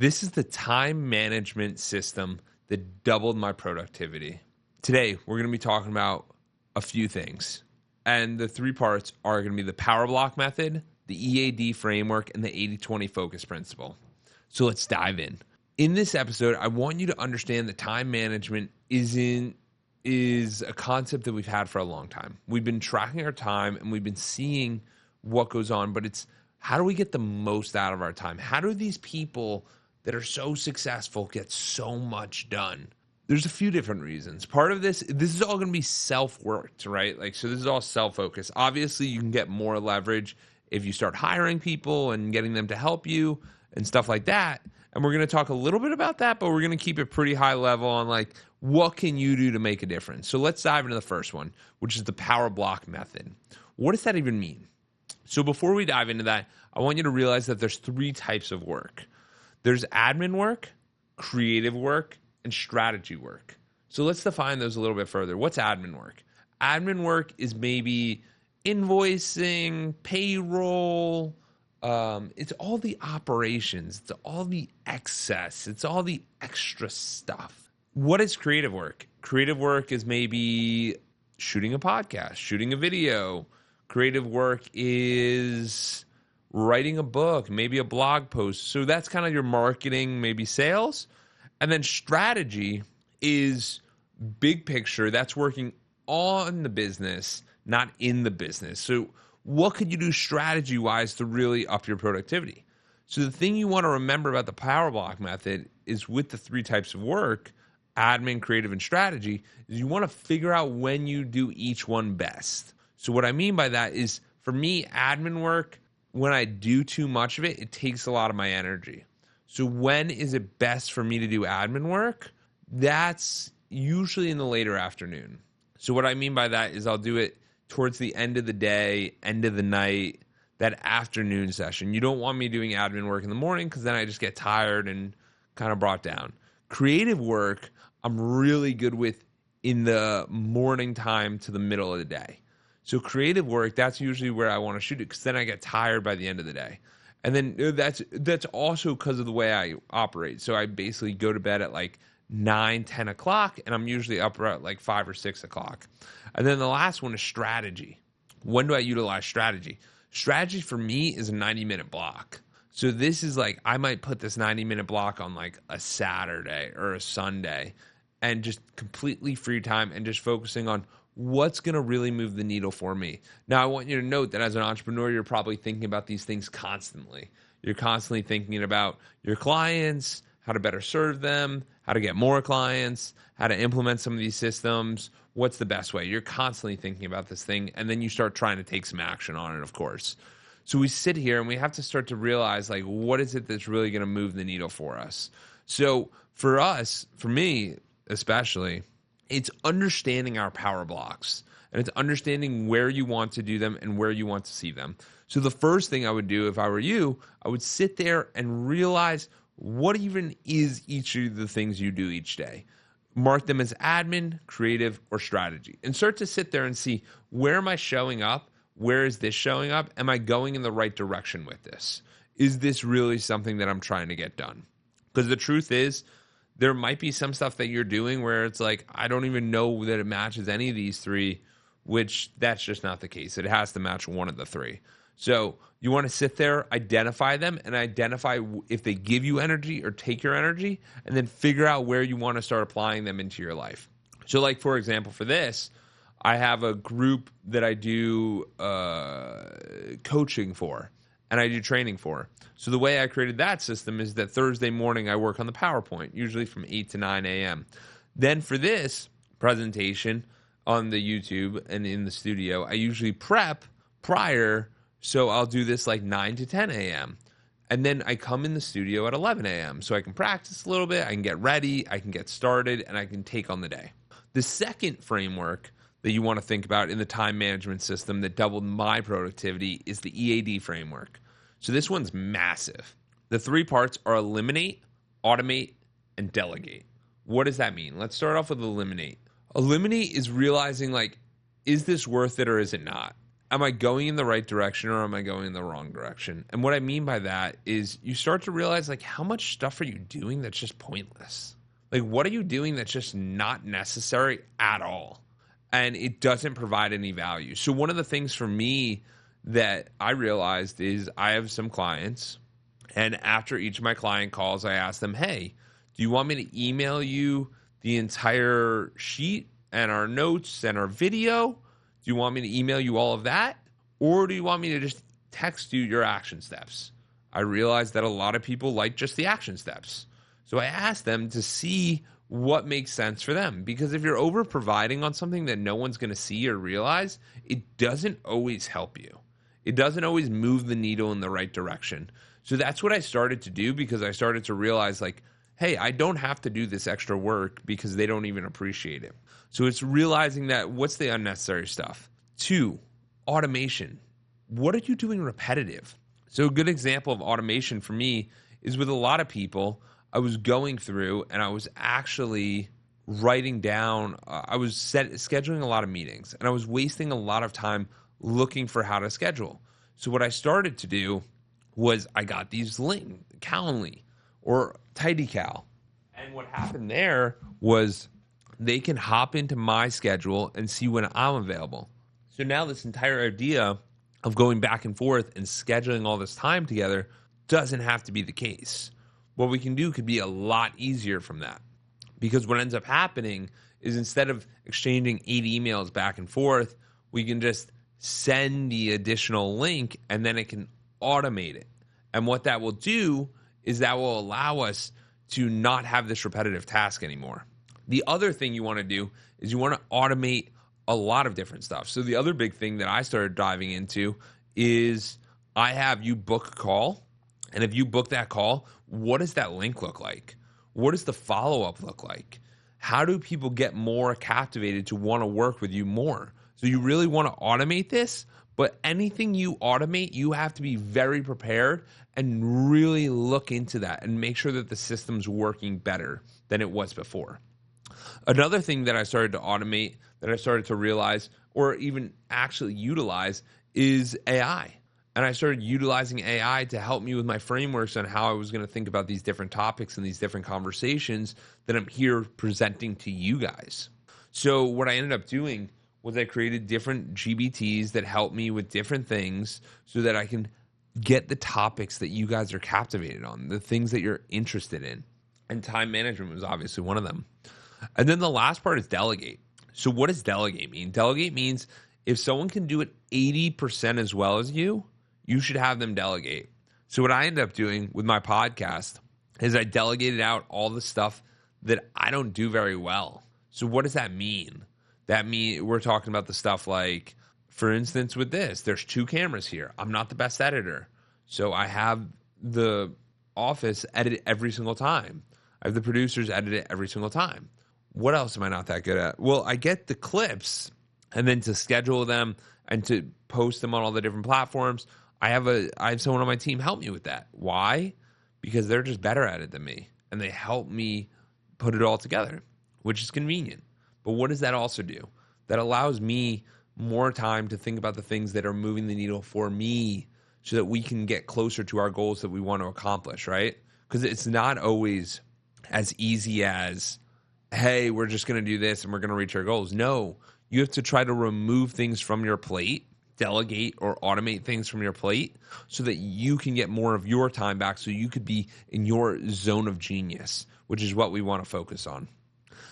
This is the time management system that doubled my productivity. Today, we're going to be talking about a few things. And the 3 parts are going to be the power block method, the EAD framework, and the 80-20 focus principle. So let's dive in. In this episode, I want you to understand that time management is a concept that we've had for a long time. We've been tracking our time and we've been seeing what goes on, but it's how do we get the most out of our time? How do these people that are so successful get so much done? There's a few different reasons. Part of this is all going to be self-worked, right? So this is all self-focused. Obviously, you can get more leverage if you start hiring people and getting them to help you and stuff like that. And we're going to talk a little bit about that, but we're going to keep it pretty high level on what can you do to make a difference? So let's dive into the first one, which is the power block method. What does that even mean? So before we dive into that, I want you to realize that there's 3 types of work. There's admin work, creative work, and strategy work. So let's define those a little bit further. What's admin work? Admin work is maybe invoicing, payroll. It's all the operations. It's all the excess. It's all the extra stuff. What is creative work? Creative work is maybe shooting a podcast, shooting a video. Creative work is writing a book, maybe a blog post. So that's kind of your marketing, maybe sales. And then strategy is big picture. That's working on the business, not in the business. So what could you do strategy-wise to really up your productivity? So the thing you want to remember about the power block method is with the 3 types of work, admin, creative, and strategy, is you want to figure out when you do each one best. So what I mean by that is, for me, admin work, when I do too much of it, it takes a lot of my energy. So when is it best for me to do admin work? That's usually in the later afternoon. So what I mean by that is I'll do it towards the end of the day, end of the night, that afternoon session. You don't want me doing admin work in the morning because then I just get tired and kind of brought down. Creative work, I'm really good with in the morning time to the middle of the day. So creative work, that's usually where I want to shoot it because then I get tired by the end of the day. And then that's also because of the way I operate. So I basically go to bed at 9, 10 o'clock, and I'm usually up at 5 or 6 o'clock. And then the last one is strategy. When do I utilize strategy? Strategy for me is a 90-minute block. So this is I might put this 90-minute block on a Saturday or a Sunday and just completely free time and just focusing on what's going to really move the needle for me. Now, I want you to note that as an entrepreneur, you're probably thinking about these things constantly. You're constantly thinking about your clients, how to better serve them, how to get more clients, how to implement some of these systems, what's the best way. You're constantly thinking about this thing, and then you start trying to take some action on it, of course. So we sit here, and we have to start to realize, what is it that's really going to move the needle for us? So for us, for me especially, it's understanding our power blocks, and it's understanding where you want to do them and where you want to see them. So the first thing I would do if I were you, I would sit there and realize what even is each of the things you do each day. Mark them as admin, creative, or strategy, and start to sit there and see, where am I showing up? Where is this showing up? Am I going in the right direction with this? Is this really something that I'm trying to get done? Because the truth is, there might be some stuff that you're doing where it's I don't even know that it matches any of these 3, which that's just not the case. It has to match one of the 3. So you want to sit there, identify them, and identify if they give you energy or take your energy, and then figure out where you want to start applying them into your life. So for example, for this, I have a group that I do coaching for, and I do training for. So the way I created that system is that Thursday morning I work on the PowerPoint, usually from 8 to 9 a.m. Then for this presentation on the YouTube and in the studio, I usually prep prior, so I'll do this 9 to 10 a.m. And then I come in the studio at 11 a.m. so I can practice a little bit, I can get ready, I can get started, and I can take on the day. The second framework that you want to think about in the time management system that doubled my productivity is the EAD framework. So this one's massive. The 3 parts are eliminate, automate, and delegate. What does that mean? Let's start off with eliminate. Eliminate is realizing, is this worth it or is it not? am I going in the right direction or am I going in the wrong direction? And what I mean by that is you start to realize, like, how much stuff are you doing that's just pointless? Like, what are you doing that's just not necessary at all? And it doesn't provide any value. So one of the things for me that I realized is I have some clients, and after each of my client calls, I ask them, hey, do you want me to email you the entire sheet and our notes and our video? Do you want me to email you all of that? Or do you want me to just text you your action steps? I realized that a lot of people like just the action steps. So I asked them to see what makes sense for them. Because if you're over providing on something that no one's going to see or realize, it doesn't always help you. It doesn't always move the needle in the right direction. So that's what I started to do, because I started to realize, like, hey, I don't have to do this extra work because they don't even appreciate it. So it's realizing that what's the unnecessary stuff. 2, automation. What are you doing repetitive? So a good example of automation for me is with a lot of people, I was going through and I was actually writing down, I was scheduling a lot of meetings, and I was wasting a lot of time looking for how to schedule. So what I started to do was I got these links, Calendly or TidyCal. And what happened there was they can hop into my schedule and see when I'm available. So now this entire idea of going back and forth and scheduling all this time together doesn't have to be the case. What we can do could be a lot easier from that. Because what ends up happening is instead of exchanging 8 emails back and forth, we can just send the additional link and then it can automate it. And what that will do is that will allow us to not have this repetitive task anymore. The other thing you want to do is you want to automate a lot of different stuff. So the other big thing that I started diving into is I have you book a call. And if you book that call, what does that link look like? What does the follow-up look like? How do people get more captivated to want to work with you more? So you really want to automate this, but anything you automate, you have to be very prepared and really look into that and make sure that the system's working better than it was before. Another thing that I started to automate, that I started to realize or even actually utilize, is AI. And I started utilizing AI to help me with my frameworks on how I was going to think about these different topics and these different conversations that I'm here presenting to you guys. So what I ended up doing was I created different GBTs that help me with different things so that I can get the topics that you guys are captivated on, the things that you're interested in. And time management was obviously one of them. And then the last part is delegate. So what does delegate mean? Delegate means if someone can do it 80% as well as you, you should have them delegate. So what I ended up doing with my podcast is I delegated out all the stuff that I don't do very well. So what does that mean? That means we're talking about the stuff like, for instance, with this, there's 2 cameras here. I'm not the best editor. So I have the office edit it every single time. I have the producers edit it every single time. What else am I not that good at? Well, I get the clips, and then to schedule them and to post them on all the different platforms, I have someone on my team help me with that. Why? Because they're just better at it than me, and they help me put it all together, which is convenient. But what does that also do? That allows me more time to think about the things that are moving the needle for me so that we can get closer to our goals that we want to accomplish, right? Because it's not always as easy as, hey, we're just going to do this and we're going to reach our goals. No, you have to try to remove things from your plate, delegate or automate things from your plate so that you can get more of your time back so you could be in your zone of genius, which is what we want to focus on.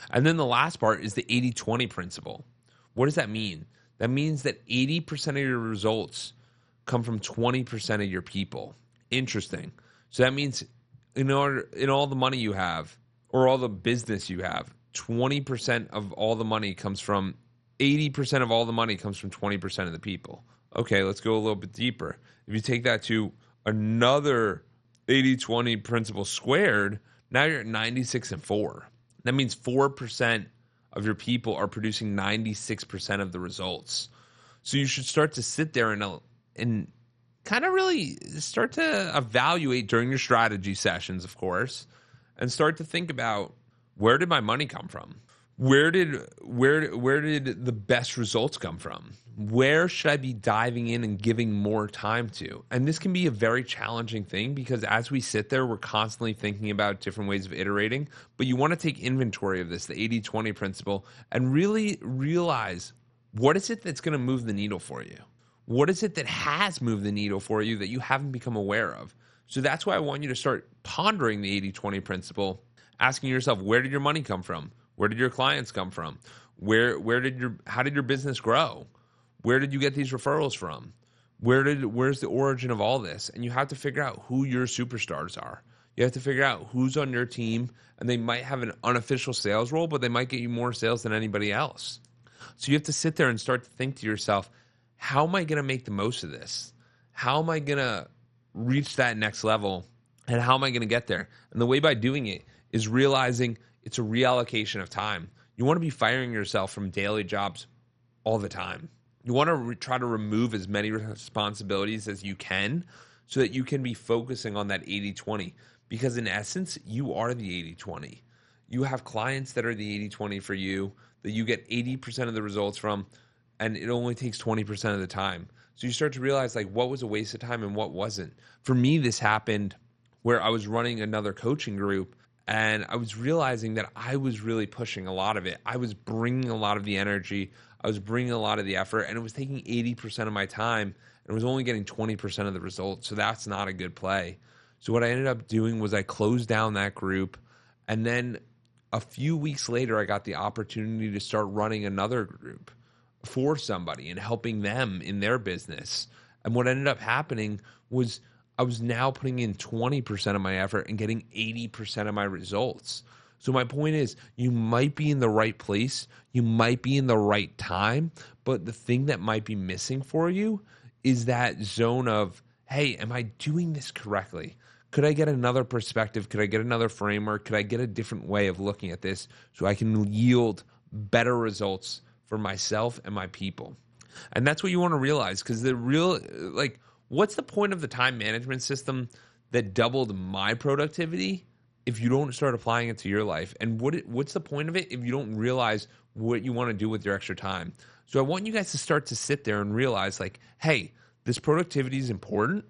And then the last part is the 80-20 principle. What does that mean? That means that 80% of your results come from 20% of your people. Interesting. So that means in all the money you have or all the business you have, 20% of all the money comes from 80% of all the money comes from 20% of the people. Okay, let's go a little bit deeper. If you take that to another 80-20 principle squared, now you're at 96-4. That means 4% of your people are producing 96% of the results. So you should start to sit there and kind of really start to evaluate during your strategy sessions, of course, and start to think about, where did my money come from? Where did the best results come from? Where should I be diving in and giving more time to? And this can be a very challenging thing because as we sit there, we're constantly thinking about different ways of iterating. But you want to take inventory of this, the 80-20 principle, and really realize what is it that's going to move the needle for you? What is it that has moved the needle for you that you haven't become aware of? So that's why I want you to start pondering the 80-20 principle, asking yourself, where did your money come from? Where did your clients come from? How did your business grow? Where did you get these referrals from? Where's the origin of all this? And you have to figure out who your superstars are. You have to figure out who's on your team, and they might have an unofficial sales role, but they might get you more sales than anybody else. So you have to sit there and start to think to yourself, how am I going to make the most of this? How am I going to reach that next level? And how am I going to get there? And the way by doing it is realizing it's a reallocation of time. You want to be firing yourself from daily jobs all the time. You want to try to remove as many responsibilities as you can so that you can be focusing on that 80-20. Because in essence, you are the 80-20. You have clients that are the 80-20 for you that you get 80% of the results from, and it only takes 20% of the time. So you start to realize like what was a waste of time and what wasn't. For me, this happened where I was running another coaching group and I was realizing that I was really pushing a lot of it. I was bringing a lot of the energy. I was bringing a lot of the effort, and it was taking 80% of my time and I was only getting 20% of the results. So that's not a good play. So what I ended up doing was I closed down that group, and then a few weeks later, I got the opportunity to start running another group for somebody and helping them in their business. And what ended up happening was I was now putting in 20% of my effort and getting 80% of my results. So my point is, you might be in the right place, you might be in the right time, but the thing that might be missing for you is that zone of, hey, am I doing this correctly? Could I get another perspective? Could I get another framework? Could I get a different way of looking at this so I can yield better results for myself and my people? And that's what you want to realize, because what's the point of the time management system that doubled my productivity if you don't start applying it to your life? And what's the point of it if you don't realize what you want to do with your extra time? So I want you guys to start to sit there and realize like, hey, this productivity is important,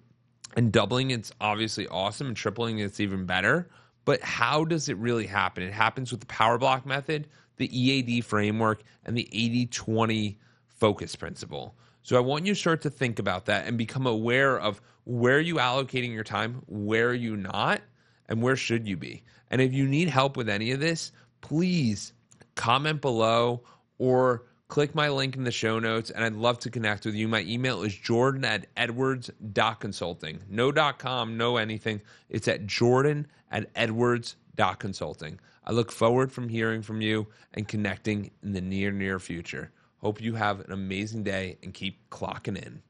and doubling it's obviously awesome, and tripling it's even better. But how does it really happen? It happens with the power block method, the EAD framework, and the 80-20 focus principle. So I want you to start to think about that and become aware of where are you allocating your time, where are you not, and where should you be. And if you need help with any of this, please comment below or click my link in the show notes, and I'd love to connect with you. My email is jordan@edwards.consulting. No .com, no anything. It's at jordan@edwards.consulting. I look forward from hearing from you and connecting in the near future. Hope you have an amazing day and keep clocking in.